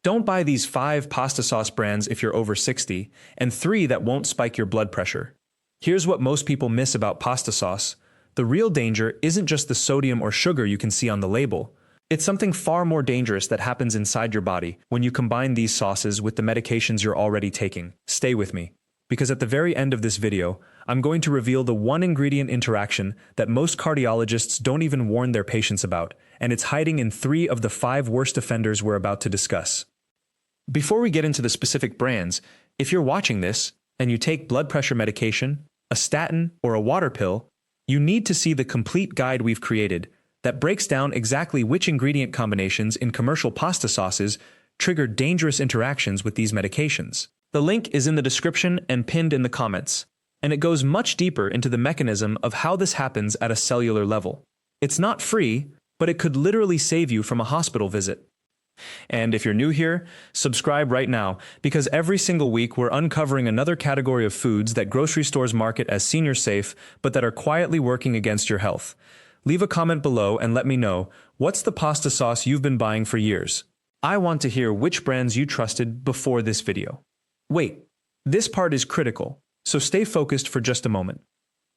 Don't buy these 5 pasta sauce brands if you're over 60, and 3 that won't spike your blood pressure. Here's what most people miss about pasta sauce. The real danger isn't just the sodium or sugar you can see on the label. It's something far more dangerous that happens inside your body when you combine these sauces with the medications you're already taking. Stay with me, because at the very end of this video, I'm going to reveal the one ingredient interaction that most cardiologists don't even warn their patients about, and it's hiding in 3 of the 5 worst offenders we're about to discuss. Before we get into the specific brands, if you're watching this and you take blood pressure medication, a statin, or a water pill, you need to see the complete guide we've created that breaks down exactly which ingredient combinations in commercial pasta sauces trigger dangerous interactions with these medications. The link is in the description and pinned in the comments, and it goes much deeper into the mechanism of how this happens at a cellular level. It's not free, but it could literally save you from a hospital visit. And if you're new here, subscribe right now, because every single week we're uncovering another category of foods that grocery stores market as senior safe, but that are quietly working against your health. Leave a comment below and let me know, what's the pasta sauce you've been buying for years? I want to hear which brands you trusted before this video. Wait, this part is critical, so stay focused for just a moment.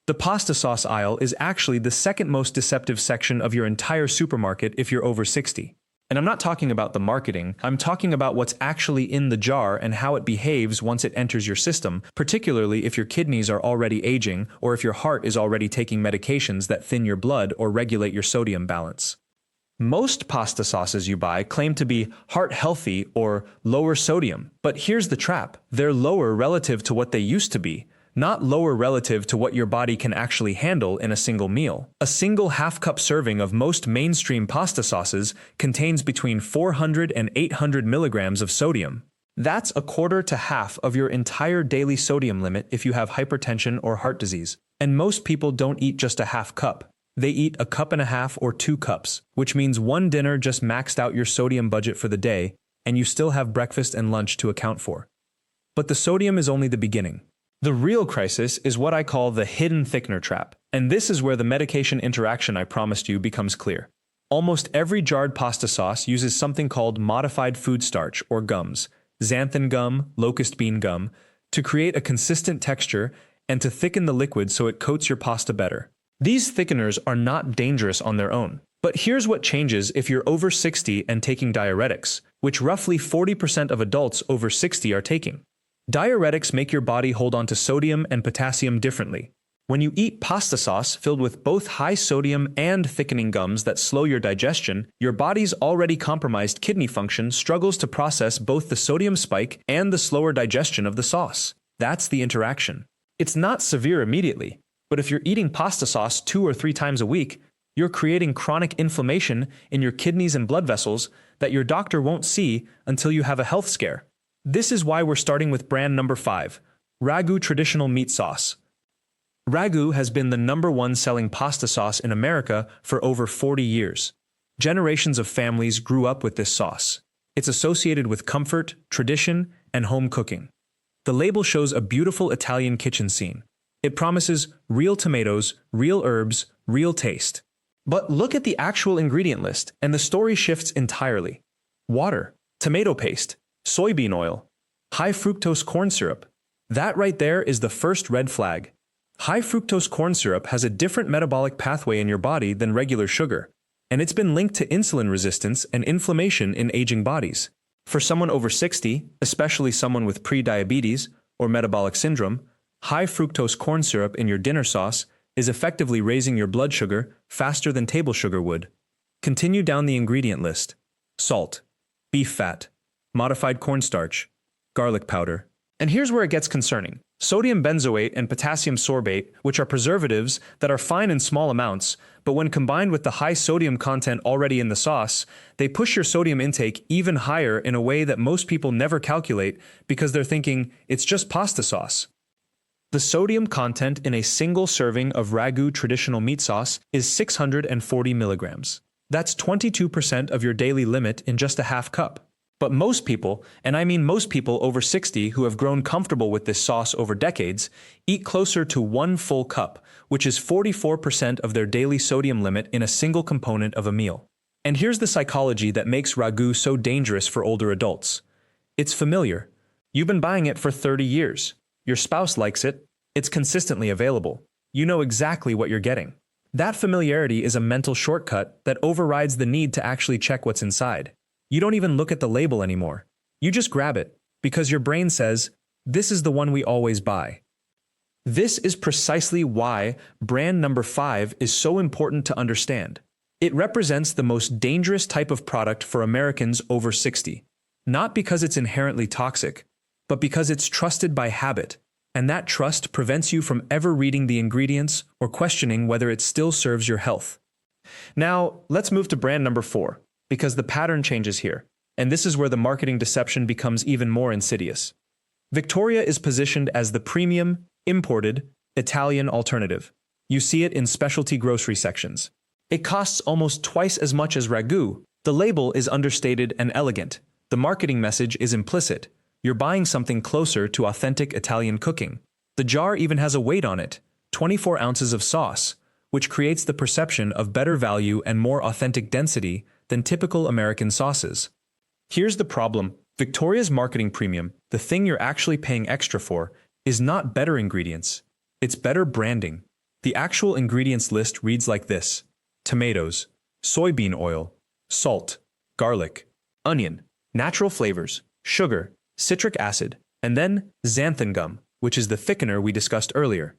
The pasta sauce aisle is actually the second most deceptive section of your entire supermarket if you're over 60. And I'm not talking about the marketing, I'm talking about what's actually in the jar and how it behaves once it enters your system, particularly if your kidneys are already aging or if your heart is already taking medications that thin your blood or regulate your sodium balance. Most pasta sauces you buy claim to be heart healthy or lower sodium, but here's the trap. They're lower relative to what they used to be, not lower relative to what your body can actually handle in a single meal. A single half-cup serving of most mainstream pasta sauces contains between 400 and 800 milligrams of sodium. That's a quarter to half of your entire daily sodium limit if you have hypertension or heart disease. And most people don't eat just a half cup. They eat a cup and a half or 2 cups, which means one dinner just maxed out your sodium budget for the day, and you still have breakfast and lunch to account for. But the sodium is only the beginning. The real crisis is what I call the hidden thickener trap, and this is where the medication interaction I promised you becomes clear. Almost every jarred pasta sauce uses something called modified food starch or gums, xanthan gum, locust bean gum, to create a consistent texture and to thicken the liquid so it coats your pasta better. These thickeners are not dangerous on their own, but here's what changes if you're over 60 and taking diuretics, which roughly 40% of adults over 60 are taking. Diuretics make your body hold on to sodium and potassium differently. When you eat pasta sauce filled with both high sodium and thickening gums that slow your digestion, your body's already compromised kidney function struggles to process both the sodium spike and the slower digestion of the sauce. That's the interaction. It's not severe immediately, but if you're eating pasta sauce 2 or 3 times a week, you're creating chronic inflammation in your kidneys and blood vessels that your doctor won't see until you have a health scare. This is why we're starting with brand number 5, Ragu Traditional Meat Sauce. Ragu has been the #1 selling pasta sauce in America for over 40 years. Generations of families grew up with this sauce. It's associated with comfort, tradition, and home cooking. The label shows a beautiful Italian kitchen scene. It promises real tomatoes, real herbs, real taste. But look at the actual ingredient list, and the story shifts entirely. Water, tomato paste, soybean oil, high fructose corn syrup. That right there is the first red flag. High fructose corn syrup has a different metabolic pathway in your body than regular sugar, and it's been linked to insulin resistance and inflammation in aging bodies. For someone over 60, especially someone with pre-diabetes or metabolic syndrome, high fructose corn syrup in your dinner sauce is effectively raising your blood sugar faster than table sugar would. Continue down the ingredient list. Salt, beef fat, modified cornstarch, garlic powder. And here's where it gets concerning. Sodium benzoate and potassium sorbate, which are preservatives that are fine in small amounts, but when combined with the high sodium content already in the sauce, they push your sodium intake even higher in a way that most people never calculate because they're thinking it's just pasta sauce. The sodium content in a single serving of Ragu Traditional Meat Sauce is 640 milligrams. That's 22% of your daily limit in just a half cup. But most people, and I mean most people over 60 who have grown comfortable with this sauce over decades, eat closer to 1 full cup, which is 44% of their daily sodium limit in a single component of a meal. And here's the psychology that makes ragu so dangerous for older adults. It's familiar. You've been buying it for 30 years. Your spouse likes it. It's consistently available. You know exactly what you're getting. That familiarity is a mental shortcut that overrides the need to actually check what's inside. You don't even look at the label anymore. You just grab it, because your brain says, this is the one we always buy. This is precisely why brand number 5 is so important to understand. It represents the most dangerous type of product for Americans over 60. Not because it's inherently toxic, but because it's trusted by habit, and that trust prevents you from ever reading the ingredients or questioning whether it still serves your health. Now, let's move to brand number 4, because the pattern changes here, and this is where the marketing deception becomes even more insidious. Victoria is positioned as the premium, imported, Italian alternative. You see it in specialty grocery sections. It costs almost twice as much as ragu. The label is understated and elegant. The marketing message is implicit. You're buying something closer to authentic Italian cooking. The jar even has a weight on it, 24 ounces of sauce, which creates the perception of better value and more authentic density than typical American sauces. Here's the problem. Victoria's marketing premium, the thing you're actually paying extra for, is not better ingredients. It's better branding. The actual ingredients list reads like this: tomatoes, soybean oil, salt, garlic, onion, natural flavors, sugar, citric acid, and then xanthan gum, which is the thickener we discussed earlier.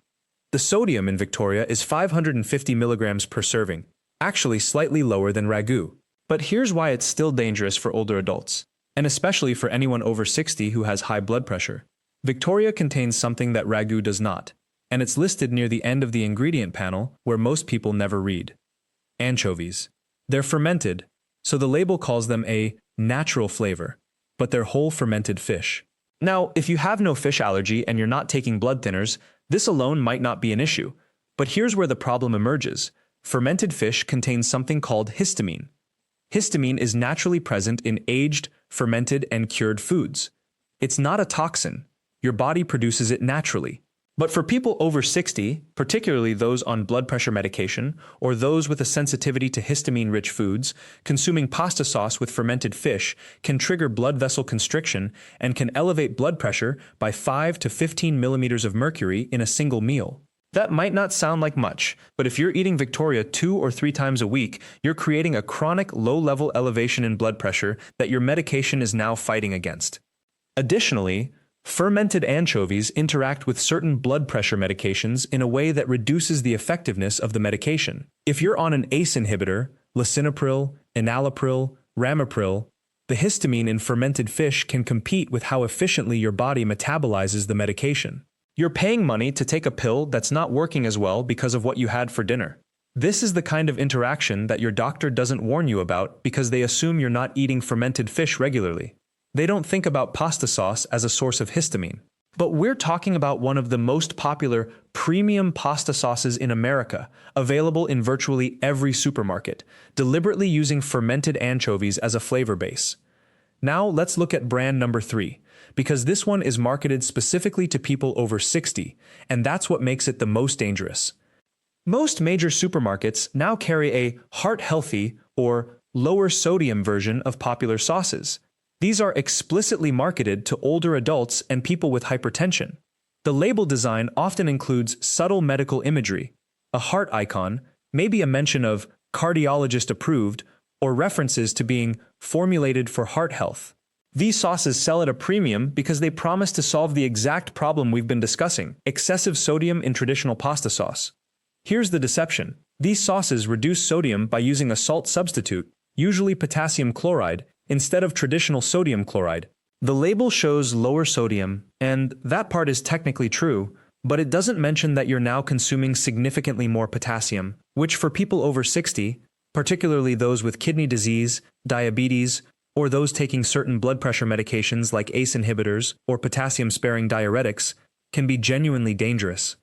The sodium in Victoria is 550 milligrams per serving, actually slightly lower than ragu. But here's why it's still dangerous for older adults, and especially for anyone over 60 who has high blood pressure. Victoria contains something that ragu does not, and it's listed near the end of the ingredient panel where most people never read. Anchovies. They're fermented, so the label calls them a natural flavor, but they're whole fermented fish. Now, if you have no fish allergy and you're not taking blood thinners, this alone might not be an issue. But here's where the problem emerges. Fermented fish contains something called histamine. Histamine is naturally present in aged, fermented, and cured foods. It's not a toxin. Your body produces it naturally. But for people over 60, particularly those on blood pressure medication or those with a sensitivity to histamine-rich foods, consuming pasta sauce with fermented fish can trigger blood vessel constriction and can elevate blood pressure by 5 to 15 millimeters of mercury in a single meal. That might not sound like much, but if you're eating Victoria 2 or 3 times a week, you're creating a chronic low-level elevation in blood pressure that your medication is now fighting against. Additionally, fermented anchovies interact with certain blood pressure medications in a way that reduces the effectiveness of the medication. If you're on an ACE inhibitor, lisinopril, enalapril, ramipril, the histamine in fermented fish can compete with how efficiently your body metabolizes the medication. You're paying money to take a pill that's not working as well because of what you had for dinner. This is the kind of interaction that your doctor doesn't warn you about because they assume you're not eating fermented fish regularly. They don't think about pasta sauce as a source of histamine. But we're talking about one of the most popular premium pasta sauces in America, available in virtually every supermarket, deliberately using fermented anchovies as a flavor base. Now let's look at brand number 3, because this one is marketed specifically to people over 60, and that's what makes it the most dangerous. Most major supermarkets now carry a heart-healthy or lower sodium version of popular sauces. These are explicitly marketed to older adults and people with hypertension. The label design often includes subtle medical imagery, a heart icon, maybe a mention of cardiologist approved, or references to being formulated for heart health. These sauces sell at a premium because they promise to solve the exact problem we've been discussing: excessive sodium in traditional pasta sauce. Here's the deception. These sauces reduce sodium by using a salt substitute, usually potassium chloride, instead of traditional sodium chloride. The label shows lower sodium, and that part is technically true, but it doesn't mention that you're now consuming significantly more potassium, which for people over 60, particularly those with kidney disease, diabetes, or those taking certain blood pressure medications like ACE inhibitors or potassium-sparing diuretics, can be genuinely dangerous.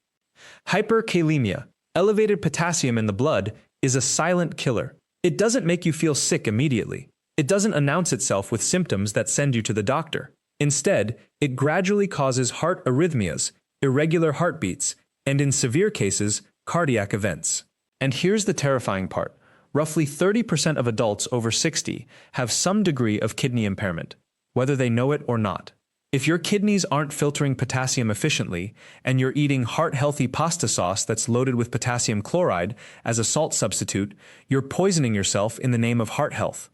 Hyperkalemia, elevated potassium in the blood, is a silent killer. It doesn't make you feel sick immediately. It doesn't announce itself with symptoms that send you to the doctor. Instead, it gradually causes heart arrhythmias, irregular heartbeats, and in severe cases, cardiac events. And here's the terrifying part. Roughly 30% of adults over 60 have some degree of kidney impairment, whether they know it or not. If your kidneys aren't filtering potassium efficiently, and you're eating heart-healthy pasta sauce that's loaded with potassium chloride as a salt substitute, you're poisoning yourself in the name of heart health.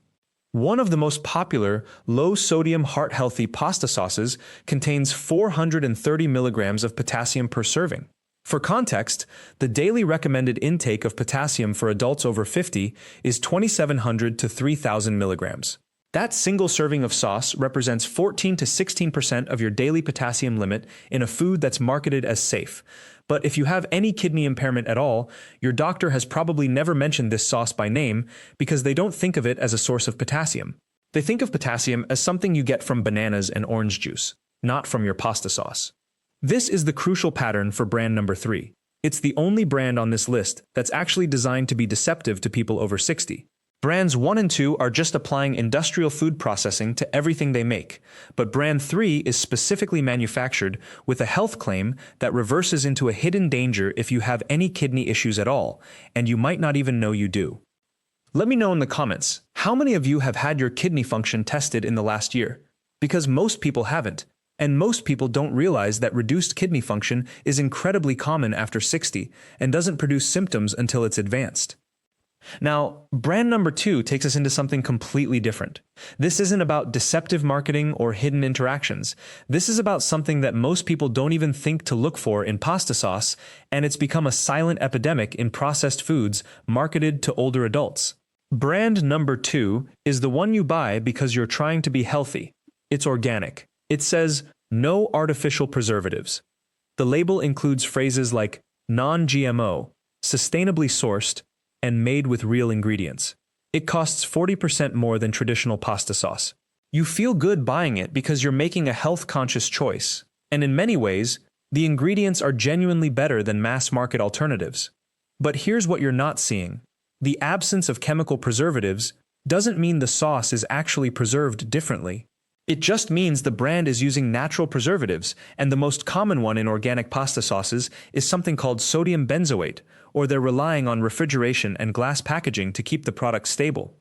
One of the most popular low-sodium heart-healthy pasta sauces contains 430 milligrams of potassium per serving. For context, the daily recommended intake of potassium for adults over 50 is 2,700 to 3,000 milligrams. That single serving of sauce represents 14 to 16% of your daily potassium limit in a food that's marketed as safe. But if you have any kidney impairment at all, your doctor has probably never mentioned this sauce by name because they don't think of it as a source of potassium. They think of potassium as something you get from bananas and orange juice, not from your pasta sauce. This is the crucial pattern for brand number 3. It's the only brand on this list that's actually designed to be deceptive to people over 60. Brands 1 and 2 are just applying industrial food processing to everything they make, but brand 3 is specifically manufactured with a health claim that reverses into a hidden danger if you have any kidney issues at all, and you might not even know you do. Let me know in the comments, how many of you have had your kidney function tested in the last year? Because most people haven't, and most people don't realize that reduced kidney function is incredibly common after 60 and doesn't produce symptoms until it's advanced. Now, brand number 2 takes us into something completely different. This isn't about deceptive marketing or hidden interactions. This is about something that most people don't even think to look for in pasta sauce, and it's become a silent epidemic in processed foods marketed to older adults. Brand number 2 is the one you buy because you're trying to be healthy. It's organic. It says, no artificial preservatives. The label includes phrases like non-GMO, sustainably sourced, and made with real ingredients. It costs 40% more than traditional pasta sauce. You feel good buying it because you're making a health-conscious choice, and in many ways, the ingredients are genuinely better than mass-market alternatives. But here's what you're not seeing. The absence of chemical preservatives doesn't mean the sauce is actually preserved differently. It just means the brand is using natural preservatives, and the most common one in organic pasta sauces is something called sodium benzoate, or they're relying on refrigeration and glass packaging to keep the product stable.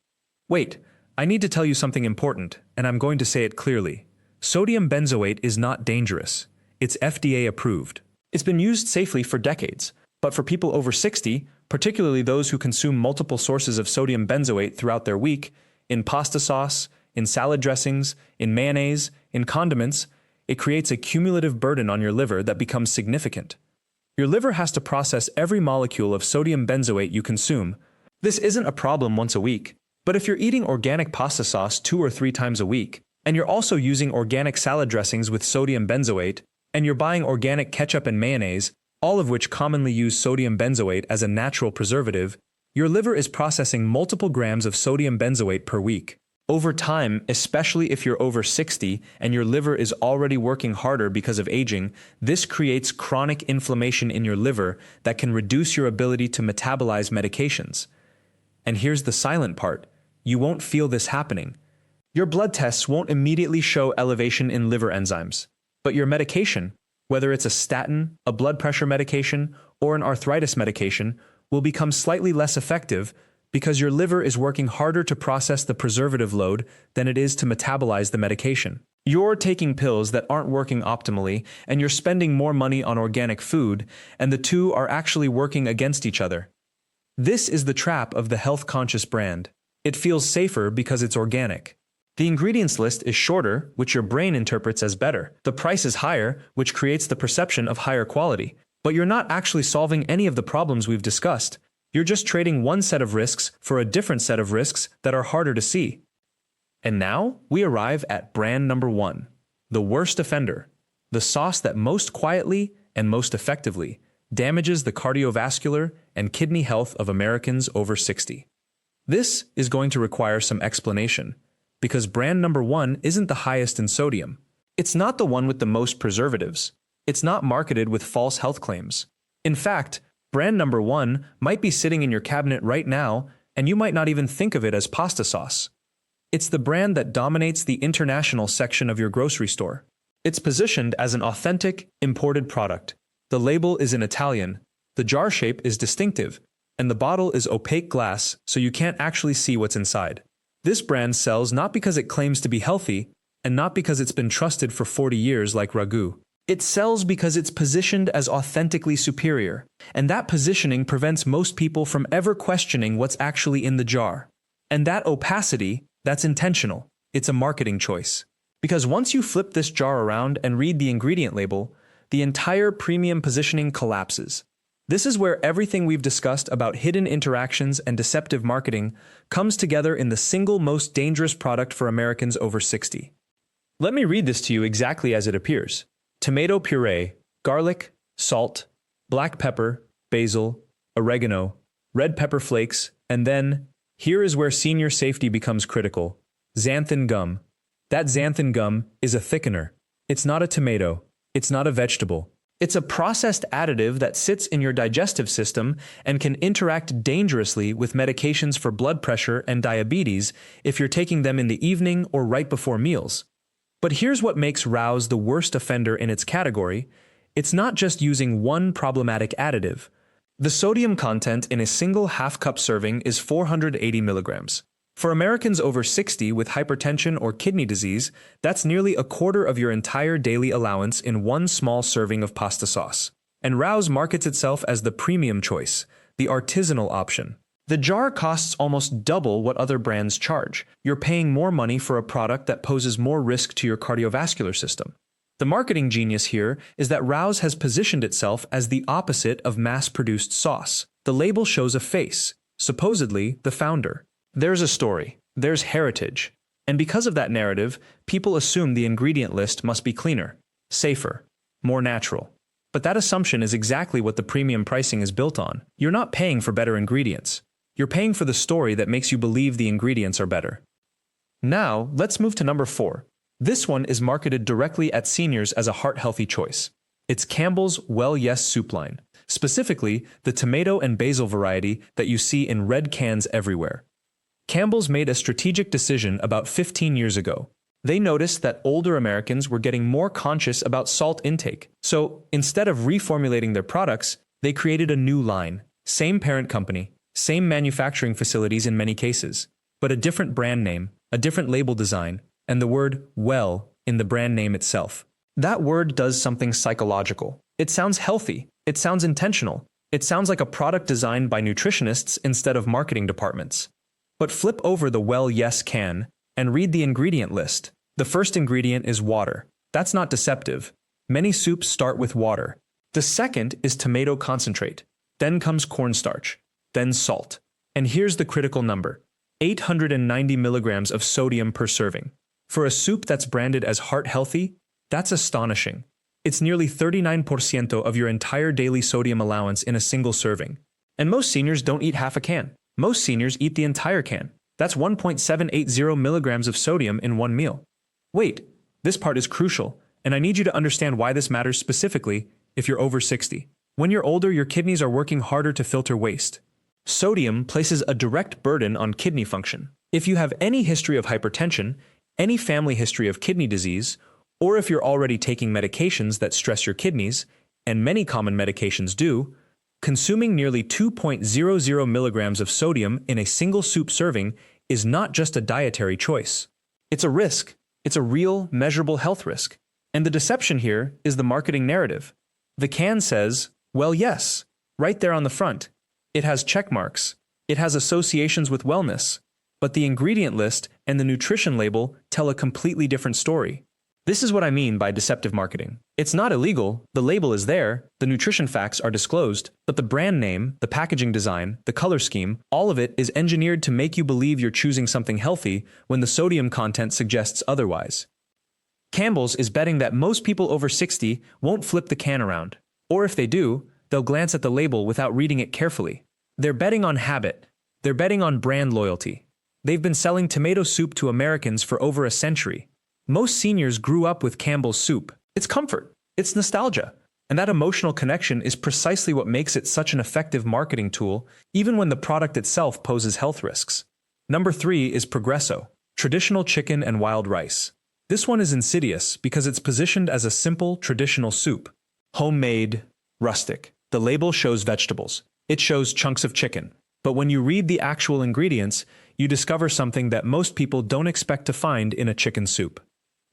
Wait, I need to tell you something important, and I'm going to say it clearly. Sodium benzoate is not dangerous. It's FDA approved. It's been used safely for decades, but for people over 60, particularly those who consume multiple sources of sodium benzoate throughout their week, in pasta sauce, in salad dressings, in mayonnaise, in condiments, it creates a cumulative burden on your liver that becomes significant. Your liver has to process every molecule of sodium benzoate you consume. This isn't a problem once a week, but if you're eating organic pasta sauce 2 or 3 times a week, and you're also using organic salad dressings with sodium benzoate, and you're buying organic ketchup and mayonnaise, all of which commonly use sodium benzoate as a natural preservative, your liver is processing multiple grams of sodium benzoate per week. Over time, especially if you're over 60 and your liver is already working harder because of aging, this creates chronic inflammation in your liver that can reduce your ability to metabolize medications. And here's the silent part. You won't feel this happening. Your blood tests won't immediately show elevation in liver enzymes, but your medication, whether it's a statin, a blood pressure medication, or an arthritis medication, will become slightly less effective because your liver is working harder to process the preservative load than it is to metabolize the medication. You're taking pills that aren't working optimally, and you're spending more money on organic food, and the two are actually working against each other. This is the trap of the health-conscious brand. It feels safer because it's organic. The ingredients list is shorter, which your brain interprets as better. The price is higher, which creates the perception of higher quality. But you're not actually solving any of the problems we've discussed. You're just trading one set of risks for a different set of risks that are harder to see. And now we arrive at brand number 1, the worst offender, the sauce that most quietly and most effectively damages the cardiovascular and kidney health of Americans over 60. This is going to require some explanation, because brand number 1 isn't the highest in sodium. It's not the one with the most preservatives. It's not marketed with false health claims. In fact, brand number 1 might be sitting in your cabinet right now, and you might not even think of it as pasta sauce. It's the brand that dominates the international section of your grocery store. It's positioned as an authentic, imported product. The label is in Italian, the jar shape is distinctive, and the bottle is opaque glass, so you can't actually see what's inside. This brand sells not because it claims to be healthy, and not because it's been trusted for 40 years like Ragu. It sells because it's positioned as authentically superior, and that positioning prevents most people from ever questioning what's actually in the jar. And that opacity, that's intentional. It's a marketing choice. Because once you flip this jar around and read the ingredient label, the entire premium positioning collapses. This is where everything we've discussed about hidden interactions and deceptive marketing comes together in the single most dangerous product for Americans over 60. Let me read this to you exactly as it appears. Tomato puree, garlic, salt, black pepper, basil, oregano, red pepper flakes, and then, here is where senior safety becomes critical, xanthan gum. That xanthan gum is a thickener. It's not a tomato. It's not a vegetable. It's a processed additive that sits in your digestive system and can interact dangerously with medications for blood pressure and diabetes if you're taking them in the evening or right before meals. But here's what makes Rouse the worst offender in its category. It's not just using one problematic additive. The sodium content in a single half-cup serving is 480 milligrams. For Americans over 60 with hypertension or kidney disease, that's nearly a quarter of your entire daily allowance in one small serving of pasta sauce. And Rouse markets itself as the premium choice, the artisanal option. The jar costs almost double what other brands charge. You're paying more money for a product that poses more risk to your cardiovascular system. The marketing genius here is that Rouse has positioned itself as the opposite of mass-produced sauce. The label shows a face, supposedly the founder. There's a story, there's heritage, and because of that narrative, people assume the ingredient list must be cleaner, safer, more natural. But that assumption is exactly what the premium pricing is built on. You're not paying for better ingredients. You're paying for the story that makes you believe the ingredients are better. Now, let's move to number 4. This one is marketed directly at seniors as a heart-healthy choice. It's Campbell's Well Yes soup line, specifically the tomato and basil variety that you see in red cans everywhere. Campbell's made a strategic decision about 15 years ago. They noticed that older Americans were getting more conscious about salt intake. So, instead of reformulating their products, they created a new line. Same parent company, same manufacturing facilities in many cases, but a different brand name, a different label design, and the word well in the brand name itself. That word does something psychological. It sounds healthy. It sounds intentional. It sounds like a product designed by nutritionists instead of marketing departments. But flip over the Well Yes can and read the ingredient list. The first ingredient is water. That's not deceptive. Many soups start with water. The second is tomato concentrate. Then comes cornstarch. Then salt. And here's the critical number: 890 milligrams of sodium per serving. For a soup that's branded as heart-healthy, that's astonishing. It's nearly 39% of your entire daily sodium allowance in a single serving. And most seniors don't eat half a can. Most seniors eat the entire can. That's 1.780 milligrams of sodium in one meal. Wait, this part is crucial, and I need you to understand why this matters specifically if you're over 60. When you're older, your kidneys are working harder to filter waste. Sodium places a direct burden on kidney function. If you have any history of hypertension, any family history of kidney disease, or if you're already taking medications that stress your kidneys, and many common medications do, consuming nearly 2.00 milligrams of sodium in a single soup serving is not just a dietary choice. It's a risk. It's a real, measurable health risk. And the deception here is the marketing narrative. The can says, well, yes, right there on the front. It has check marks. It has associations with wellness. But the ingredient list and the nutrition label tell a completely different story. This is what I mean by deceptive marketing. It's not illegal, the label is there, the nutrition facts are disclosed, but the brand name, the packaging design, the color scheme, all of it is engineered to make you believe you're choosing something healthy when the sodium content suggests otherwise. Campbell's is betting that most people over 60 won't flip the can around. Or if they do, they'll glance at the label without reading it carefully. They're betting on habit. They're betting on brand loyalty. They've been selling tomato soup to Americans for over a century. Most seniors grew up with Campbell's soup. It's comfort. It's nostalgia. And that emotional connection is precisely what makes it such an effective marketing tool, even when the product itself poses health risks. Number 3 is Progresso, traditional chicken and wild rice. This one is insidious because it's positioned as a simple, traditional soup. Homemade, rustic. The label shows vegetables. It shows chunks of chicken. But when you read the actual ingredients, you discover something that most people don't expect to find in a chicken soup.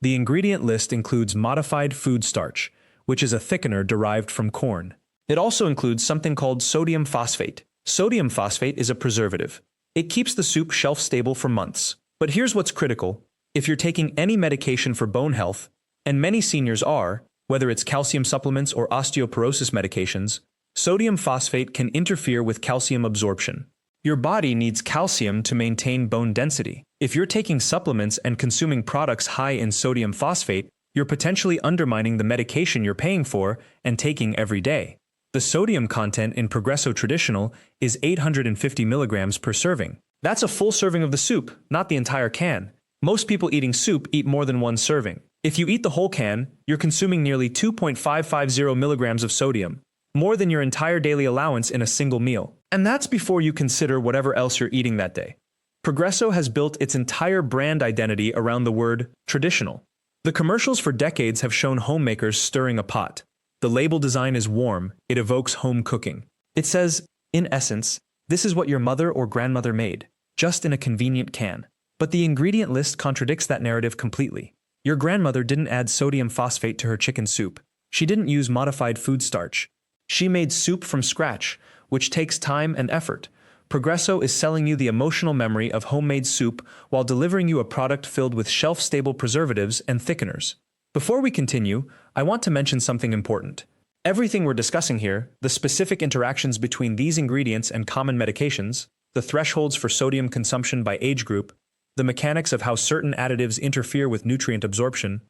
The ingredient list includes modified food starch, which is a thickener derived from corn. It also includes something called sodium phosphate. Sodium phosphate is a preservative. It keeps the soup shelf-stable for months. But here's what's critical. If you're taking any medication for bone health, and many seniors are, whether it's calcium supplements or osteoporosis medications, sodium phosphate can interfere with calcium absorption. Your body needs calcium to maintain bone density. If you're taking supplements and consuming products high in sodium phosphate, you're potentially undermining the medication you're paying for and taking every day. The sodium content in Progresso Traditional is 850 milligrams per serving. That's a full serving of the soup, not the entire can. Most people eating soup eat more than one serving. If you eat the whole can, you're consuming nearly 2.550 milligrams of sodium, more than your entire daily allowance in a single meal. And that's before you consider whatever else you're eating that day. Progresso has built its entire brand identity around the word traditional. The commercials for decades have shown homemakers stirring a pot. The label design is warm, it evokes home cooking. It says, in essence, this is what your mother or grandmother made, just in a convenient can. But the ingredient list contradicts that narrative completely. Your grandmother didn't add sodium phosphate to her chicken soup. She didn't use modified food starch. She made soup from scratch, which takes time and effort. Progresso is selling you the emotional memory of homemade soup while delivering you a product filled with shelf-stable preservatives and thickeners. Before we continue, I want to mention something important. Everything we're discussing here, the specific interactions between these ingredients and common medications, the thresholds for sodium consumption by age group, the mechanics of how certain additives interfere with nutrient absorption,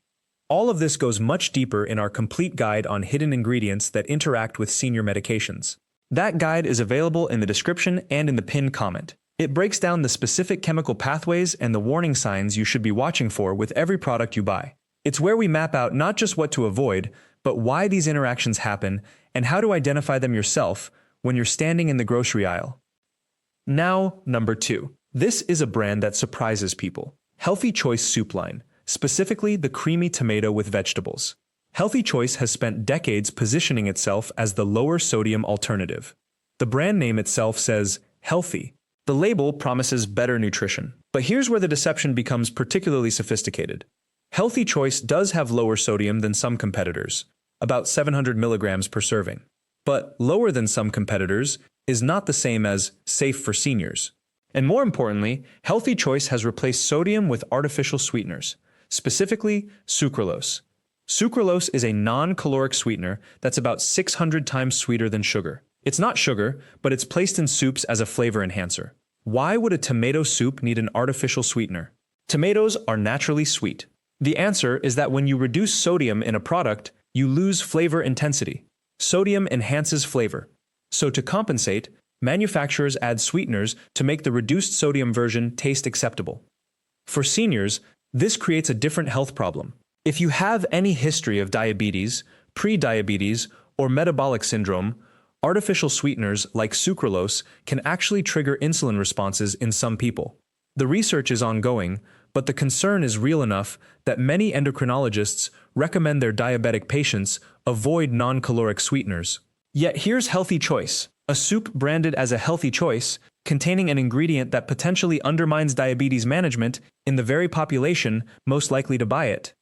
all of this goes much deeper in our complete guide on hidden ingredients that interact with senior medications. That guide is available in the description and in the pinned comment. It breaks down the specific chemical pathways and the warning signs you should be watching for with every product you buy. It's where we map out not just what to avoid, but why these interactions happen and how to identify them yourself when you're standing in the grocery aisle. Now, number 2. This is a brand that surprises people. Healthy Choice Soup Line, specifically the creamy tomato with vegetables. Healthy Choice has spent decades positioning itself as the lower sodium alternative. The brand name itself says healthy. The label promises better nutrition. But here's where the deception becomes particularly sophisticated. Healthy Choice does have lower sodium than some competitors, about 700 milligrams per serving. But lower than some competitors is not the same as safe for seniors. And more importantly, Healthy Choice has replaced sodium with artificial sweeteners, specifically sucralose. Sucralose is a non-caloric sweetener that's about 600 times sweeter than sugar. It's not sugar, but it's placed in soups as a flavor enhancer. Why would a tomato soup need an artificial sweetener? Tomatoes are naturally sweet. The answer is that when you reduce sodium in a product, you lose flavor intensity. Sodium enhances flavor. So to compensate, manufacturers add sweeteners to make the reduced sodium version taste acceptable. For seniors, this creates a different health problem. If you have any history of diabetes, pre-diabetes, or metabolic syndrome, artificial sweeteners like sucralose can actually trigger insulin responses in some people. The research is ongoing, but the concern is real enough that many endocrinologists recommend their diabetic patients avoid non-caloric sweeteners. Yet here's Healthy Choice, a soup branded as a healthy choice, containing an ingredient that potentially undermines diabetes management in the very population most likely to buy it.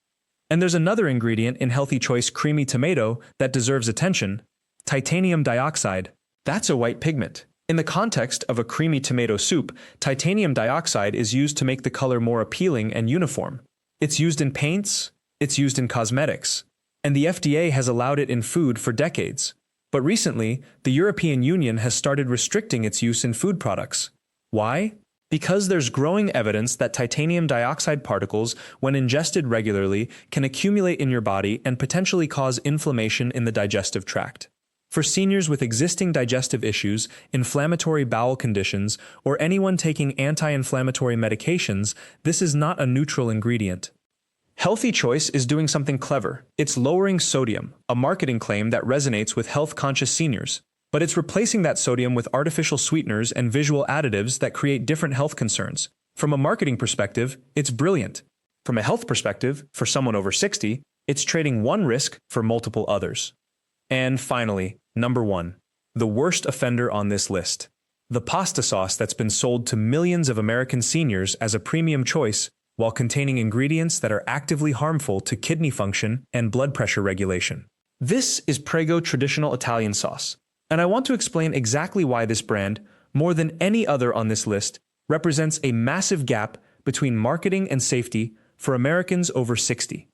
And there's another ingredient in Healthy Choice creamy tomato that deserves attention: titanium dioxide. That's a white pigment. In the context of a creamy tomato soup, titanium dioxide is used to make the color more appealing and uniform. It's used in paints, it's used in cosmetics, and the FDA has allowed it in food for decades. But recently, the European Union has started restricting its use in food products. Why? Because there's growing evidence that titanium dioxide particles, when ingested regularly, can accumulate in your body and potentially cause inflammation in the digestive tract. For seniors with existing digestive issues, inflammatory bowel conditions, or anyone taking anti-inflammatory medications, this is not a neutral ingredient. Healthy Choice is doing something clever. It's lowering sodium, a marketing claim that resonates with health-conscious seniors. But it's replacing that sodium with artificial sweeteners and visual additives that create different health concerns. From a marketing perspective, it's brilliant. From a health perspective, for someone over 60, it's trading one risk for multiple others. And finally, number 1, the worst offender on this list. the pasta sauce that's been sold to millions of American seniors as a premium choice while containing ingredients that are actively harmful to kidney function and blood pressure regulation. This is Prego traditional Italian sauce, and I want to explain exactly why this brand, more than any other on this list, represents a massive gap between marketing and safety for Americans over 60.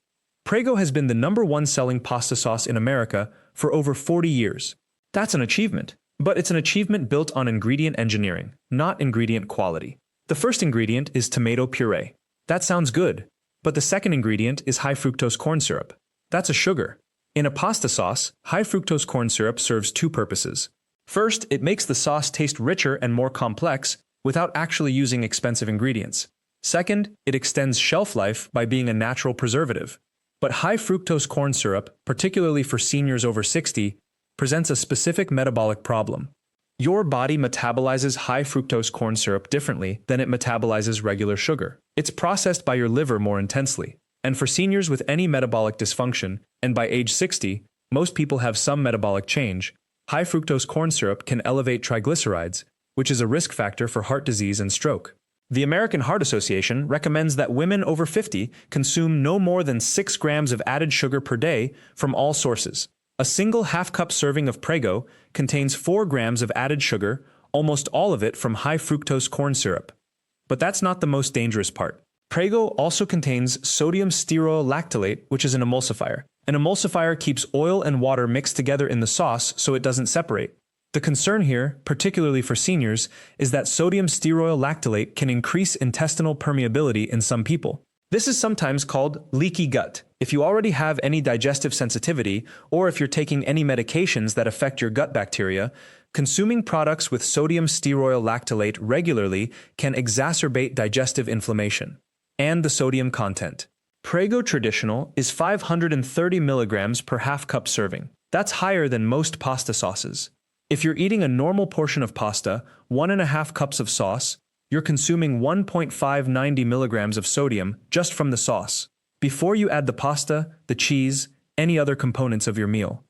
Prego has been the #1 selling pasta sauce in America for over 40 years. That's an achievement, but it's an achievement built on ingredient engineering, not ingredient quality. The first ingredient is tomato puree. That sounds good, but the second ingredient is high fructose corn syrup. That's a sugar. In a pasta sauce, high fructose corn syrup serves two purposes. First, it makes the sauce taste richer and more complex without actually using expensive ingredients. Second, it extends shelf life by being a natural preservative. But high fructose corn syrup, particularly for seniors over 60, presents a specific metabolic problem. Your body metabolizes high fructose corn syrup differently than it metabolizes regular sugar. It's processed by your liver more intensely. And for seniors with any metabolic dysfunction, and by age 60, most people have some metabolic change, high fructose corn syrup can elevate triglycerides, which is a risk factor for heart disease and stroke. The American Heart Association recommends that women over 50 consume no more than 6 grams of added sugar per day from all sources. A single half-cup serving of Prego contains 4 grams of added sugar, almost all of it from high fructose corn syrup. But that's not the most dangerous part. Prego also contains sodium stearoyl lactylate, which is an emulsifier. An emulsifier keeps oil and water mixed together in the sauce so it doesn't separate. The concern here, particularly for seniors, is that sodium stearoyl lactylate can increase intestinal permeability in some people. This is sometimes called leaky gut. If you already have any digestive sensitivity, or if you're taking any medications that affect your gut bacteria, consuming products with sodium stearoyl lactylate regularly can exacerbate digestive inflammation. And the sodium content. Prego Traditional is 530 milligrams per half-cup serving. That's higher than most pasta sauces. If you're eating a normal portion of pasta, 1.5 cups of sauce, you're consuming 1.590 milligrams of sodium just from the sauce, before you add the pasta, the cheese, any other components of your meal.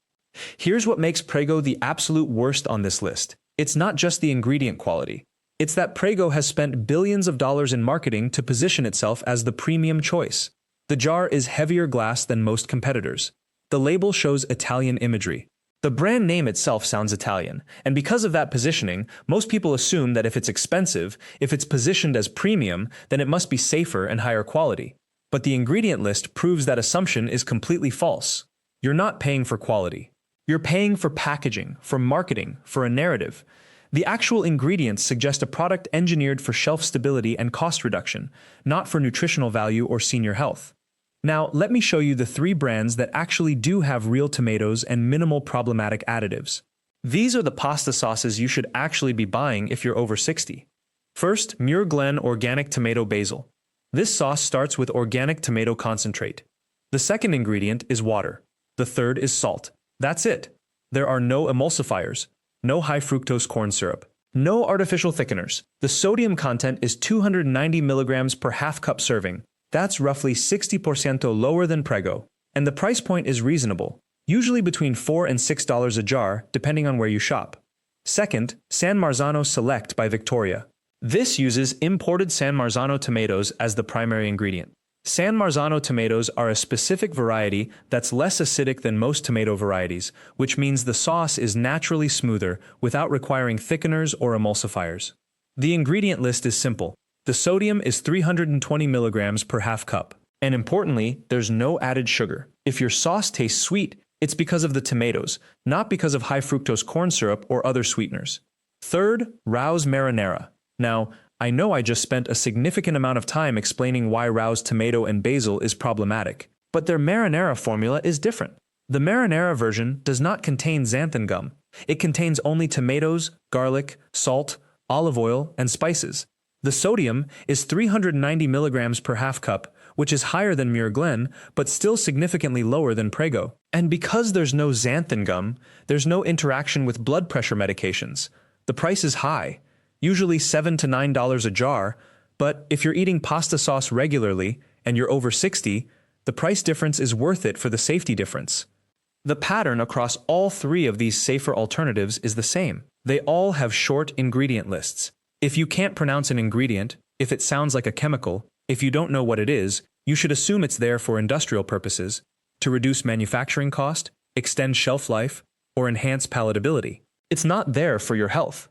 Here's what makes Prego the absolute worst on this list. It's not just the ingredient quality. It's that Prego has spent billions of dollars in marketing to position itself as the premium choice. The jar is heavier glass than most competitors. The label shows Italian imagery. The brand name itself sounds Italian, and because of that positioning, most people assume that if it's expensive, if it's positioned as premium, then it must be safer and higher quality. But the ingredient list proves that assumption is completely false. You're not paying for quality. You're paying for packaging, for marketing, for a narrative. The actual ingredients suggest a product engineered for shelf stability and cost reduction, not for nutritional value or senior health. Now, let me show you the 3 brands that actually do have real tomatoes and minimal problematic additives. These are the pasta sauces you should actually be buying if you're over 60. First, Muir Glen Organic Tomato Basil. This sauce starts with organic tomato concentrate. The second ingredient is water. The third is salt. That's it. There are no emulsifiers, no high fructose corn syrup, no artificial thickeners. The sodium content is 290 milligrams per half-cup serving. That's roughly 60% lower than Prego. And the price point is reasonable, usually between $4 and $6 a jar, depending on where you shop. Second, San Marzano Select by Victoria. This uses imported San Marzano tomatoes as the primary ingredient. San Marzano tomatoes are a specific variety that's less acidic than most tomato varieties, which means the sauce is naturally smoother without requiring thickeners or emulsifiers. The ingredient list is simple. The sodium is 320 milligrams per half cup. And importantly, there's no added sugar. If your sauce tastes sweet, it's because of the tomatoes, not because of high fructose corn syrup or other sweeteners. Third, Rao's marinara. Now, I know I just spent a significant amount of time explaining why Rao's tomato and basil is problematic, but their marinara formula is different. The marinara version does not contain xanthan gum. It contains only tomatoes, garlic, salt, olive oil, and spices. The sodium is 390 milligrams per half cup, which is higher than Muir Glen, but still significantly lower than Prego. And because there's no xanthan gum, there's no interaction with blood pressure medications. The price is high, usually $7 to $9 a jar, but if you're eating pasta sauce regularly and you're over 60, the price difference is worth it for the safety difference. The pattern across all 3 of these safer alternatives is the same. They all have short ingredient lists. If you can't pronounce an ingredient, if it sounds like a chemical, if you don't know what it is, you should assume it's there for industrial purposes, to reduce manufacturing cost, extend shelf life, or enhance palatability. It's not there for your health.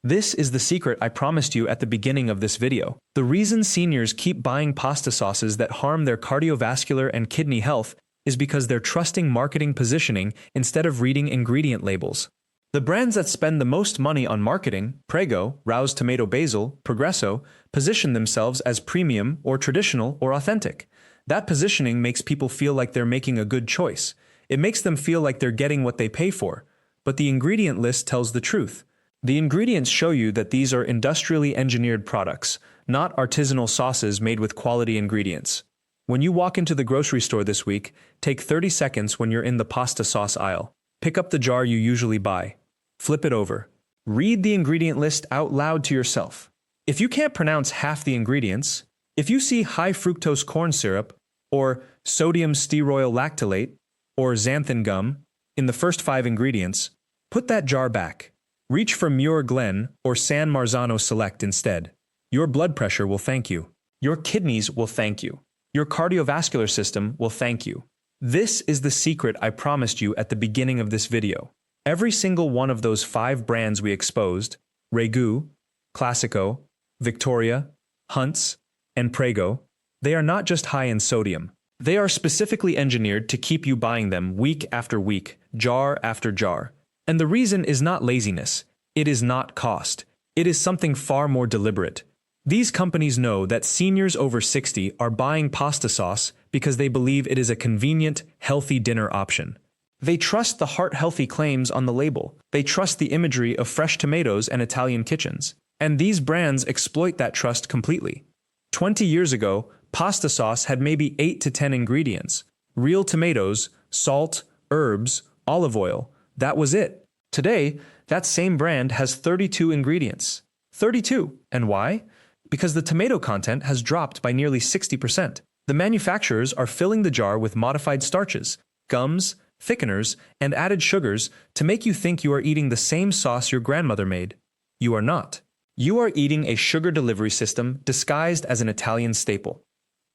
This is the secret I promised you at the beginning of this video. The reason seniors keep buying pasta sauces that harm their cardiovascular and kidney health is because they're trusting marketing positioning instead of reading ingredient labels. The brands that spend the most money on marketing, Prego, Rouse Tomato Basil, Progresso, position themselves as premium or traditional or authentic. That positioning makes people feel like they're making a good choice. It makes them feel like they're getting what they pay for. But the ingredient list tells the truth. The ingredients show you that these are industrially engineered products, not artisanal sauces made with quality ingredients. When you walk into the grocery store this week, take 30 seconds when you're in the pasta sauce aisle. Pick up the jar you usually buy. Flip it over. Read the ingredient list out loud to yourself. If you can't pronounce half the ingredients, if you see high fructose corn syrup, or sodium stearoyl lactylate, or xanthan gum in the first 5 ingredients, put that jar back. Reach for Muir Glen or San Marzano Select instead. Your blood pressure will thank you. Your kidneys will thank you. Your cardiovascular system will thank you. This is the secret I promised you at the beginning of this video. Every single one of those 5 brands we exposed, Ragu, Classico, Victoria, Hunt's, and Prego, they are not just high in sodium. They are specifically engineered to keep you buying them week after week, jar after jar. And the reason is not laziness. It is not cost. It is something far more deliberate. These companies know that seniors over 60 are buying pasta sauce because they believe it is a convenient, healthy dinner option. They trust the heart-healthy claims on the label. They trust the imagery of fresh tomatoes and Italian kitchens. And these brands exploit that trust completely. 20 years ago, pasta sauce had maybe 8 to 10 ingredients. Real tomatoes, salt, herbs, olive oil. That was it. Today, that same brand has 32 ingredients. 32. And why? Because the tomato content has dropped by nearly 60%. The manufacturers are filling the jar with modified starches, gums, thickeners, and added sugars to make you think you are eating the same sauce your grandmother made. You are not. You are eating a sugar delivery system disguised as an Italian staple.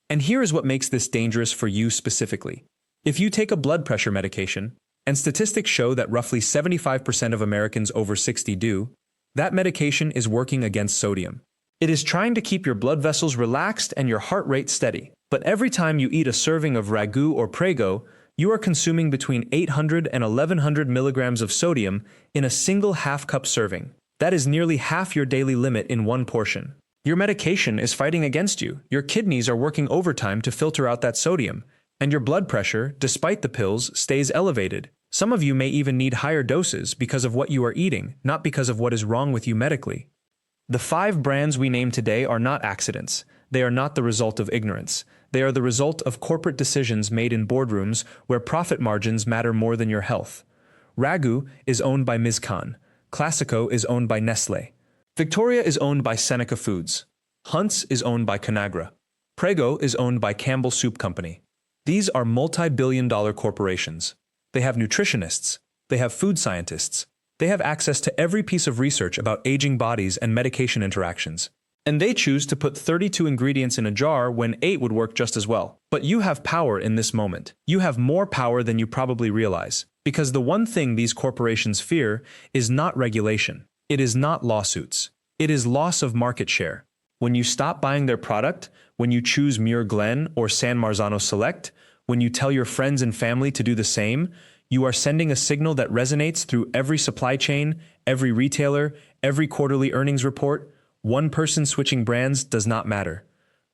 And here is what makes this dangerous for you specifically. If you take a blood pressure medication, and statistics show that roughly 75% of Americans over 60 do, that medication is working against sodium. It is trying to keep your blood vessels relaxed and your heart rate steady. But every time you eat a serving of Ragu or Prego, you are consuming between 800 and 1100 milligrams of sodium in a single half-cup serving. That is nearly half your daily limit in one portion. Your medication is fighting against you. Your kidneys are working overtime to filter out that sodium. And your blood pressure, despite the pills, stays elevated. Some of you may even need higher doses because of what you are eating, not because of what is wrong with you medically. The 5 brands we named today are not accidents. They are not the result of ignorance. They are the result of corporate decisions made in boardrooms where profit margins matter more than your health. Ragu is owned by Ms. Khan. Classico is owned by Nestlé. Victoria is owned by Seneca Foods. Hunt's is owned by Conagra. Prego is owned by Campbell Soup Company. These are multi-billion-dollar corporations. They have nutritionists. They have food scientists. They have access to every piece of research about aging bodies and medication interactions. And they choose to put 32 ingredients in a jar when 8 would work just as well. But you have power in this moment. You have more power than you probably realize. Because the one thing these corporations fear is not regulation. It is not lawsuits. It is loss of market share. When you stop buying their product, when you choose Muir Glen or San Marzano Select, when you tell your friends and family to do the same, you are sending a signal that resonates through every supply chain, every retailer, every quarterly earnings report. One person switching brands does not matter.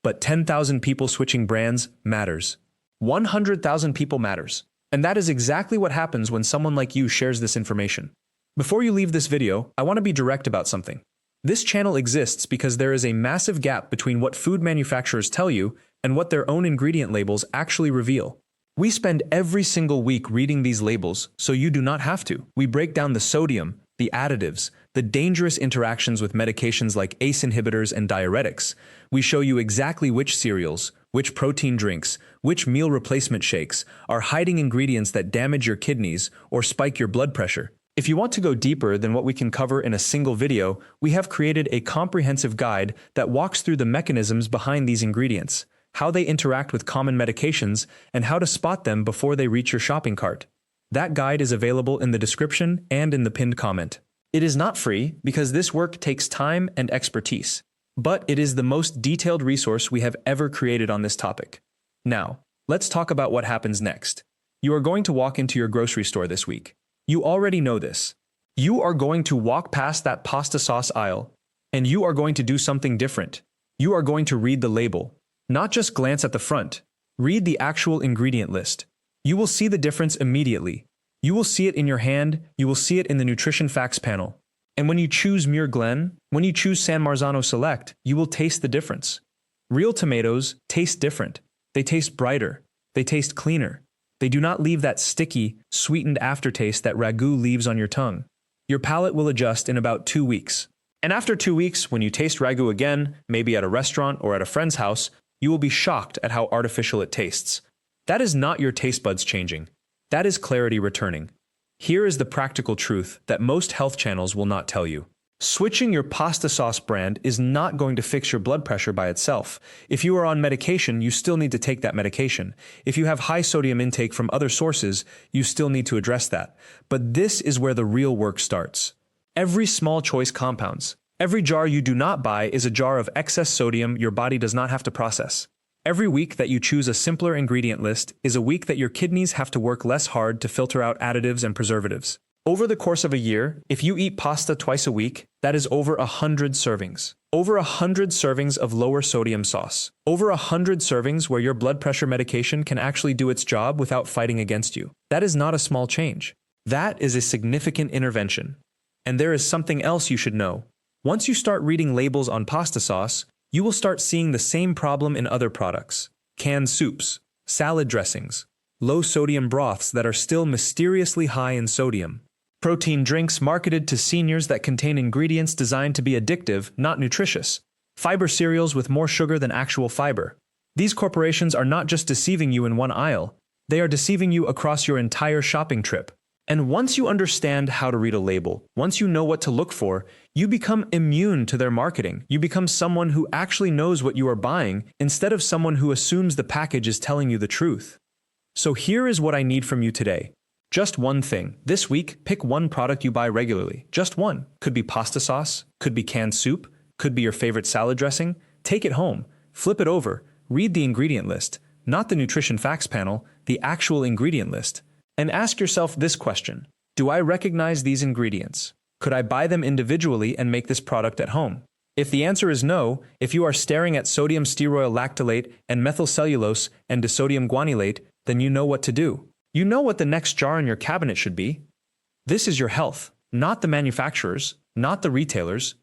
But 10,000 people switching brands matters. 100,000 people matters. And that is exactly what happens when someone like you shares this information. Before you leave this video, I want to be direct about something. This channel exists because there is a massive gap between what food manufacturers tell you and what their own ingredient labels actually reveal. We spend every single week reading these labels, so you do not have to. We break down the sodium, the additives, the dangerous interactions with medications like ACE inhibitors and diuretics. We show you exactly which cereals, which protein drinks, which meal replacement shakes are hiding ingredients that damage your kidneys or spike your blood pressure. If you want to go deeper than what we can cover in a single video, we have created a comprehensive guide that walks through the mechanisms behind these ingredients, how they interact with common medications, and how to spot them before they reach your shopping cart. That guide is available in the description and in the pinned comment. It is not free because this work takes time and expertise, but it is the most detailed resource we have ever created on this topic. Now, let's talk about what happens next. You are going to walk into your grocery store this week. You already know this. You are going to walk past that pasta sauce aisle, and you are going to do something different. You are going to read the label. Not just glance at the front. Read the actual ingredient list. You will see the difference immediately. You will see it in your hand, you will see it in the nutrition facts panel. And when you choose Muir Glen, when you choose San Marzano Select, you will taste the difference. Real tomatoes taste different. They taste brighter. They taste cleaner. They do not leave that sticky, sweetened aftertaste that ragu leaves on your tongue. Your palate will adjust in about 2 weeks. And after 2 weeks, when you taste ragu again, maybe at a restaurant or at a friend's house, you will be shocked at how artificial it tastes. That is not your taste buds changing. That is clarity returning. Here is the practical truth that most health channels will not tell you. Switching your pasta sauce brand is not going to fix your blood pressure by itself. If you are on medication, you still need to take that medication. If you have high sodium intake from other sources, you still need to address that. But this is where the real work starts. Every small choice compounds. Every jar you do not buy is a jar of excess sodium your body does not have to process. Every week that you choose a simpler ingredient list is a week that your kidneys have to work less hard to filter out additives and preservatives. Over the course of a year, if you eat pasta twice a week, that is over 100 servings. Over 100 servings of lower sodium sauce. Over 100 servings where your blood pressure medication can actually do its job without fighting against you. That is not a small change. That is a significant intervention. And there is something else you should know. Once you start reading labels on pasta sauce, you will start seeing the same problem in other products. Canned soups, salad dressings, low-sodium broths that are still mysteriously high in sodium. Protein drinks marketed to seniors that contain ingredients designed to be addictive, not nutritious. Fiber cereals with more sugar than actual fiber. These corporations are not just deceiving you in one aisle, they are deceiving you across your entire shopping trip. And once you understand how to read a label, once you know what to look for, you become immune to their marketing. You become someone who actually knows what you are buying instead of someone who assumes the package is telling you the truth. So here is what I need from you today. Just one thing. This week, pick one product you buy regularly. Just one. Could be pasta sauce, could be canned soup, could be your favorite salad dressing. Take it home, flip it over, read the ingredient list, not the nutrition facts panel, the actual ingredient list. And ask yourself this question. Do I recognize these ingredients? Could I buy them individually and make this product at home? If the answer is no, if you are staring at sodium stearoyl lactylate and methylcellulose and disodium guanylate, then you know what to do. You know what the next jar in your cabinet should be. This is your health, not the manufacturers, not the retailers,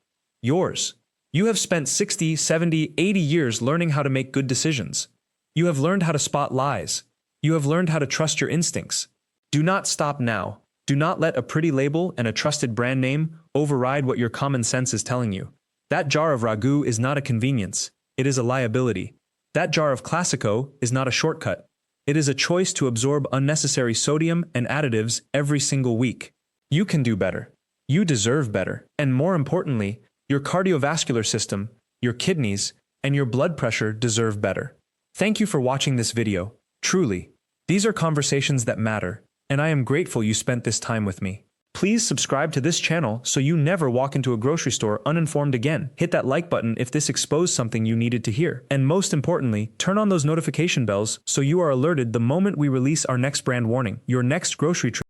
yours. You have spent 60, 70, 80 years learning how to make good decisions. You have learned how to spot lies. You have learned how to trust your instincts. Do not stop now. Do not let a pretty label and a trusted brand name override what your common sense is telling you. That jar of ragu is not a convenience. It is a liability. That jar of Classico is not a shortcut. It is a choice to absorb unnecessary sodium and additives every single week. You can do better. You deserve better. And more importantly, your cardiovascular system, your kidneys, and your blood pressure deserve better. Thank you for watching this video. Truly, these are conversations that matter. And I am grateful you spent this time with me. Please subscribe to this channel so you never walk into a grocery store uninformed again. Hit that like button if this exposed something you needed to hear. And most importantly, turn on those notification bells so you are alerted the moment we release our next brand warning. Your next grocery trip